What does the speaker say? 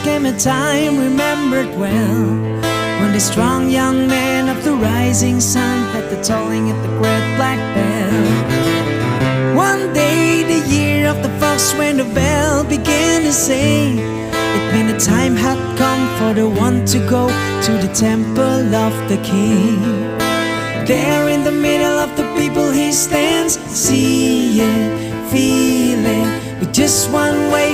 came a time remembered well, when the strong young man of the rising sun had the tolling at the great black bell. One day, the year of the fox, when the bell began to say, it meant the time had come for the one to go to the temple of the king. There in the middle of the people he stands, seeing, feeling, with just one wave